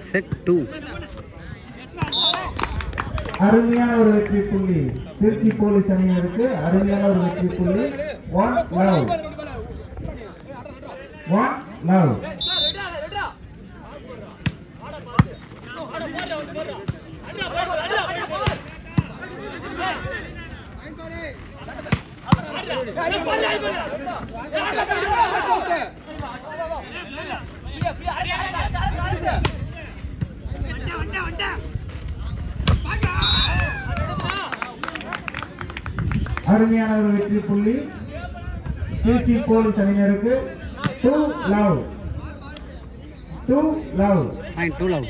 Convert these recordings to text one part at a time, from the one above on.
Set 2. அருமையான ஒரு வெற்றி புள்ளி திருச்சி போலீஸ் அணியினருக்கு. அருமையான ஒரு வெற்றி புள்ளி. 1 love. 1 love. அருமையான ஒரு வெற்றி புள்ளி திருச்சி போலீஸ் அணியினருக்கு. 2 love. 2 love. Fine, 2 love.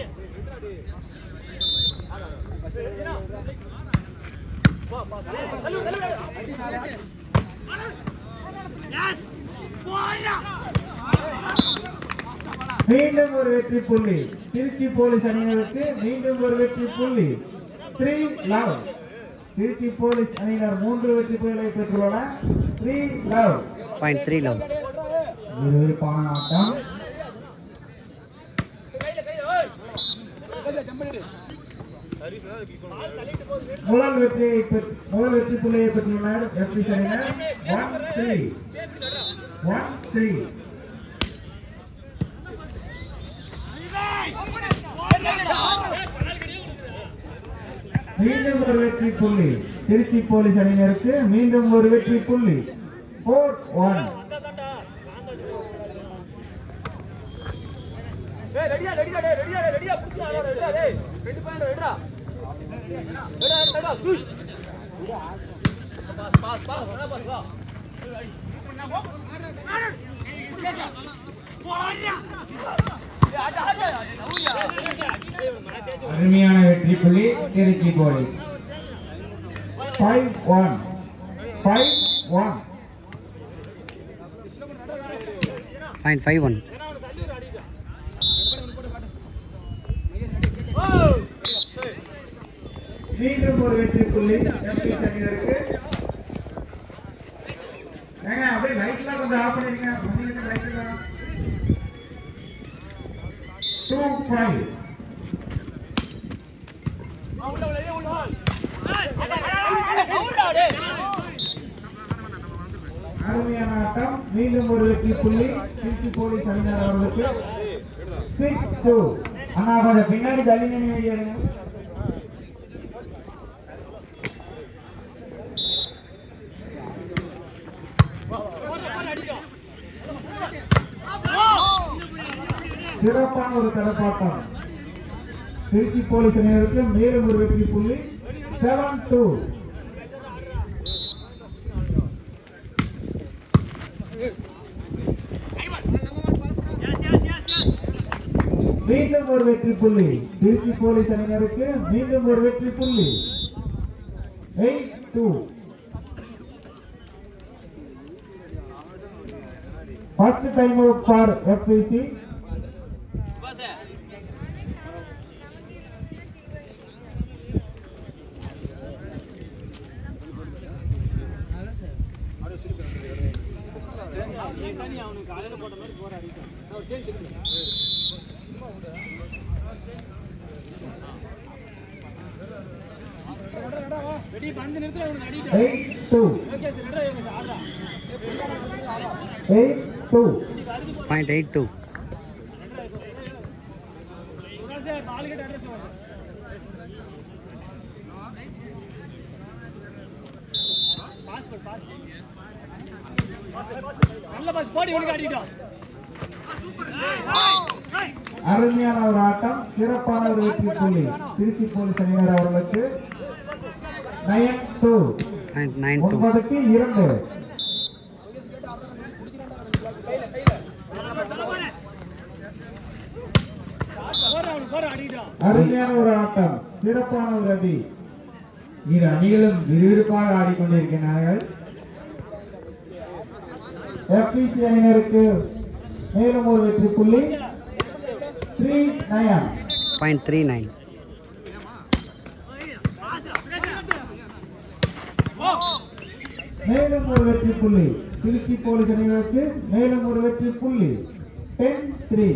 மீண்டும் ஒரு வெற்றி புள்ளி திருச்சி போலீஸ் அணியினருக்கு. மீண்டும் ஒரு வெற்றி புள்ளி. 3 love. திருச்சி போலீஸ் அணியினர் 3 வெற்றி புள்ளிகளை பெற்றுள்ளனர். 3 love. Fine, 3 love. விறுவிறுப்பான ஆட்டம். முதல் வெற்றி புள்ளியை பெற்றுள்ளனர் எஃப்சி அணியினர். 1-3. 1-3. மீண்டும் ஒரு வெற்றி புள்ளி திருச்சி போலீஸ் அணியினருக்கு. மீண்டும் ஒரு வெற்றி புள்ளி. 4-1. அருமையான வெற்றி புள்ளி திருச்சி போலீஸ். 5-1. 5-1. Fine, 5-1. மீண்டும் ஒரு வெற்றி புள்ளி எஃப்சி அணியினருக்கு. அப்படியே லைட்லாம் கொஞ்சம் ஆஃப் பண்ணிருங்க. 2-5. அருமையான ஆட்டம். மீண்டும் ஒரு வெற்றி புள்ளி திருச்சி போலீஸ் அணியினர் அவர்களுக்கு. 6-2. அண்ணா கொஞ்சம் பின்னாடி தள்ளி நின்று வெளியிடுங்க. சிறப்பான ஒரு தரப்பாட்டம் திருச்சி போலீஸ் அணியினருக்கு. மேலும் ஒரு வெற்றி புள்ளி. 7-2. மீண்டும் ஒரு வெற்றி புள்ளி திருச்சி போலீஸ் அணியினருக்கு. மீண்டும் ஒரு வெற்றி புள்ளி. 8-2. First time out for FC. Point 8-2. அருமையான ஒரு ஆட்டம். சிறப்பான ஒரு வெற்றி புள்ளி திருச்சி போலீஸ் அணியினர் அவர்களுக்கு. 9-2. 9-2. அருமையான ஒரு ஆட்டம். சிறப்பான ஒரு அடி. இரு அணிகளும் விறுவிறுப்பாக ஆடிக்கொண்டிருக்கிறார்கள். எஃப்சி அணியினருக்கு மேலும் ஒரு வெற்றி புள்ளி. 3-9. Point 3-9. மேலும் ஒரு வெற்றி புள்ளி திருச்சி போலீஸ் அணியினருக்கு. மேலும் ஒரு வெற்றி புள்ளி. 10-3.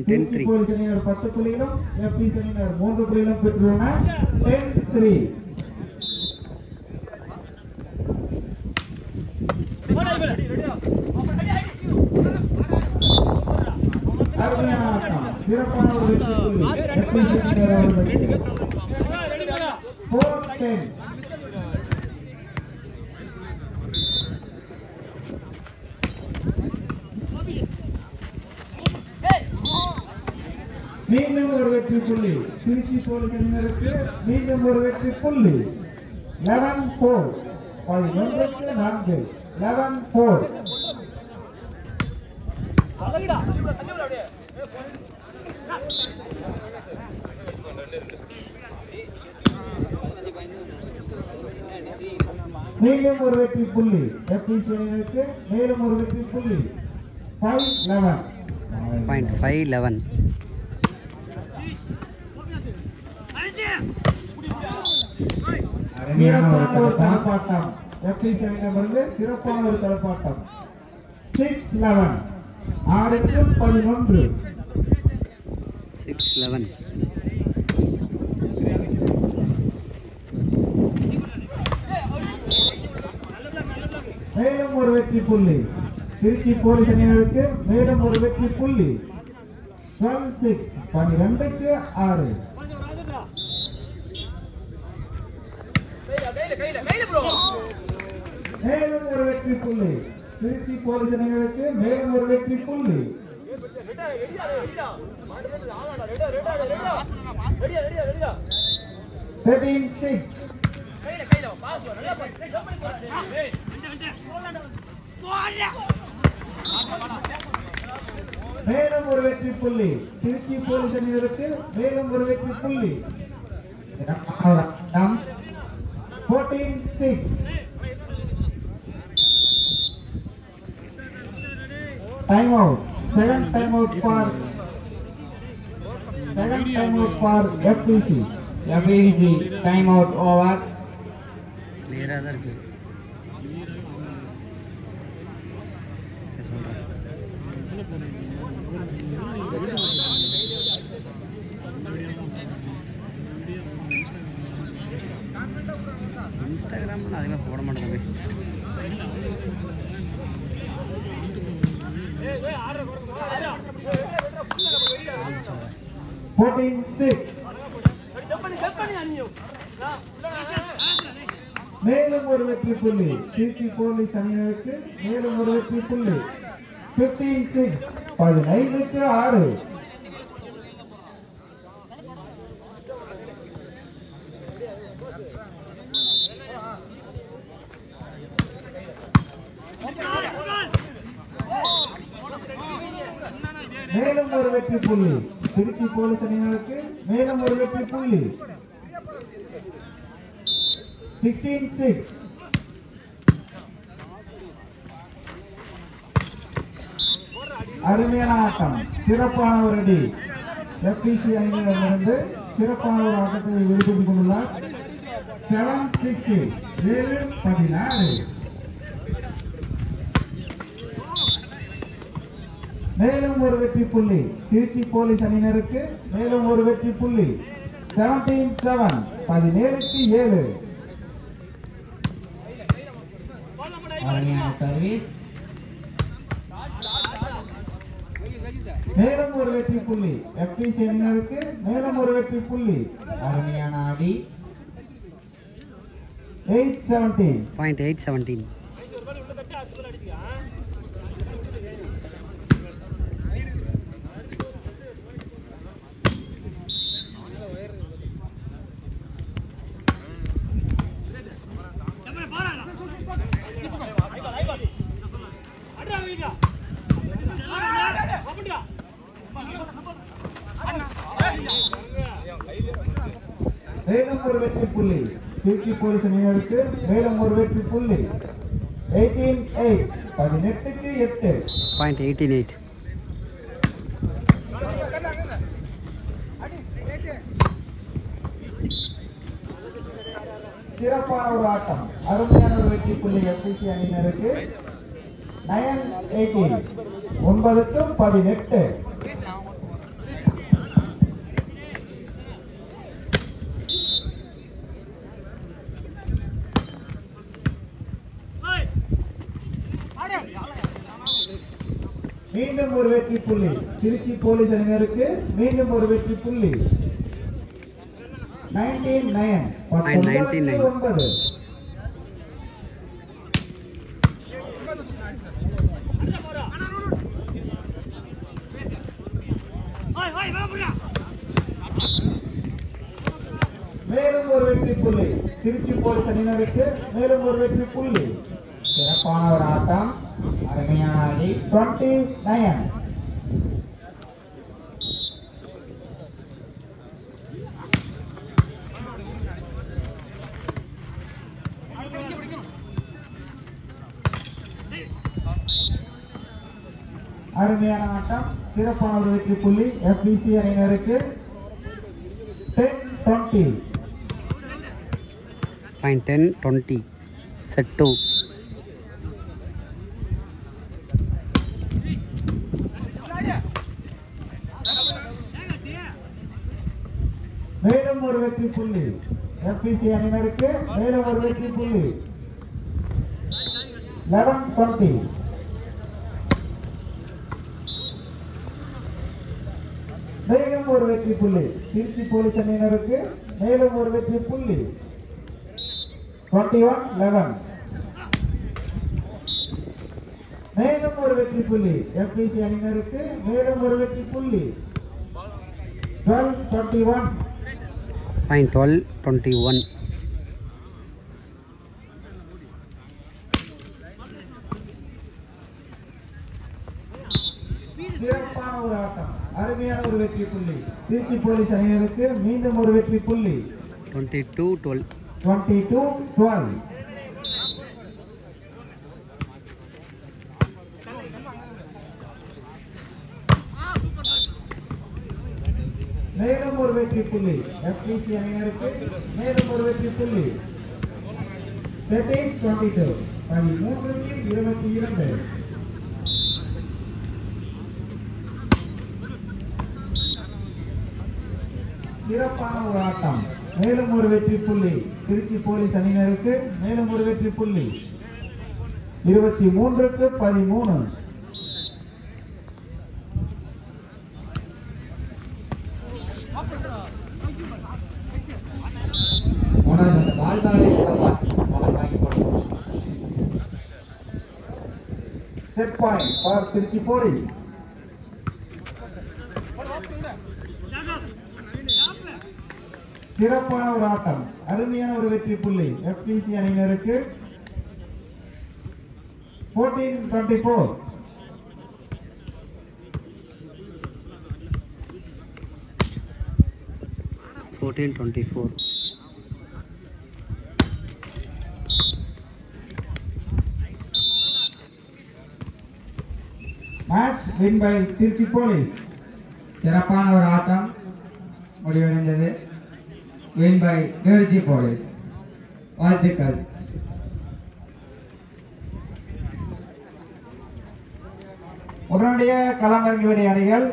திருச்சி போலீஸ் அணியினர் 10 புள்ளிகளும் எஃப்பிசி அணியினர் 3 புள்ளிகளும் பெற்றுள்ளனர். 10-3. அருமையான ஆட்டம், சிறப்பான ஒரு வெற்றி புள்ளி எஃப்பிசி அணியினர் அவர்களுக்கு. 4-10. மீண்டும் ஒரு வெற்றி புள்ளி திருச்சி போலீஸ் அணியினருக்கு. மீண்டும் ஒரு வெற்றி புள்ளி. 11-4. 11-4. 11-4. மீண்டும் ஒரு வெற்றி புள்ளி எஃப்பிசி அணியினருக்கு. மேலும் ஒரு வெற்றி புள்ளி. 5-11. 5-11. சிறப்பான ஒரு தலப்பாட்டம் எஃப்பிசி அணியினருக்கு. சிறப்பான ஒரு தலப்பாட்டம். 6-11. 6-11. 6-11. மேலும் ஒரு வெற்றி புள்ளி திருச்சி போலீஸ் அணியினருக்கு. மேலும் ஒரு வெற்றி புள்ளி. 12-6. 12-6. மேலும் ஒரு வெற்றி புள்ளி திருச்சி போலீஸ் அணியினருக்கு. மேலும் ஒரு வெற்றி புள்ளி. 13-6. மேலும் ஒரு வெற்றி புள்ளி திருச்சி போலீஸ் அணியினருக்கு. மேலும் ஒரு வெற்றி புள்ளி. 14-6. Time out. Second time out for FPC. FPC time out over. கிளியரா தான் இருக்கு. இன்ஸ்டாகிராம்ல அதிகமாக போட மாட்டேன். 14-6. மேலும் ஒரு வெற்றி புள்ளி திருச்சி போலீஸ் அணியினருக்கு. மேலும் ஒரு வெற்றி புள்ளி. 15-6. 15-6. மேலும் ஒரு வெற்றி புள்ளி திருச்சி போலீஸ் அணியினருக்கு. மேலும் ஒரு வெற்றி புள்ளி. 16-6. அருமையான ஆட்டம், சிறப்பான ஒரு அடி எஃப்பிசி அணியினரிடமிருந்து. சிறப்பான ஒரு ஆட்டத்தை வெளிப்படுத்திக் கொண்டுள்ளார். 7-16. 7-16. மேலும் ஒரு வெற்றி புள்ளி திருச்சி போலீஸ் அணியினருக்கு. மேலும் ஒரு வெற்றி புள்ளி. 17-7. 17-7. சர்வீஸ். மேலும் ஒரு வெற்றி புள்ளி எஃப்பிசி அணியினருக்கு. மேலும் ஒரு வெற்றி புள்ளி. அருமையான ஆடி. 8-17. 0.817. மேலும் ஒரு வெற்றி புள்ளி திருச்சி போலீஸ் அணியினருக்கு. மேலும் ஒரு வெற்றி புள்ளி. 18-8. 18-8. 0.18. சிறப்பான ஒரு ஆட்டம், அருமையான ஒரு வெற்றி புள்ளி எஃப்பிசி அணியினருக்கு. 9-18. 9-18. மீண்டும் ஒரு வெற்றி புள்ளி திருச்சி போலீஸ் அணியினருக்கு மீண்டும் ஒரு வெற்றி புள்ளி 19-9 மேலும் ஒரு வெற்றி புள்ளி திருச்சி போலீஸ் அணியினருக்கு மேலும் ஒரு வெற்றி புள்ளி சிறப்பான ஒரு ஆட்டம் அருமையான அணி 29 அருமையான ஆட்டம் சிறப்பான ஒரு வெற்றி புள்ளி FBC அணியினருக்கு 10-20 .10-20 set 2 மேலும் ஒரு வெற்றி புள்ளி FBC அணியினருக்கு மேலும் ஒரு வெற்றி புள்ளி 11-20 மேலும் ஒரு வெற்றி புள்ளி திருச்சி போலீஸ் அணியினருக்கு மேலும் ஒரு வெற்றி புள்ளி 21-11 மேலும் ஒரு வெற்றி புள்ளி FBC அணியினருக்கு மேலும் ஒரு வெற்றி புள்ளி .12-21 சிறப்பான ஒரு ஆட்டம் அருமையான ஒரு வெற்றி புள்ளி திருச்சி போலீஸ் அணியினருக்கு மீண்டும் ஒரு வெற்றி புள்ளி 22-12 22-12 மேலும் ஒரு வெற்றி புள்ளி FBC அணியினருக்கு மேலும் ஒரு வெற்றி புள்ளி 13-22 13-22 சிறப்பான ஒரு ஆட்டம் மேலும் ஒரு வெற்றி புள்ளி திருச்சி போலீஸ் அணியினருக்கு மேலும் ஒரு வெற்றி புள்ளி 23-13 set point for Trichy police சிறப்பான ஒரு ஆட்டம் அருமையான ஒரு வெற்றி புள்ளி FBC அணியினருக்கு 14-24 14-24 match win by Trichy police சிறப்பான ஒரு ஆட்டம் முடிவடைந்தது வின் பை திருச்சி போலீஸ் வாழ்த்துக்கள் உடனடியாக களமிறங்கிய அணிகள்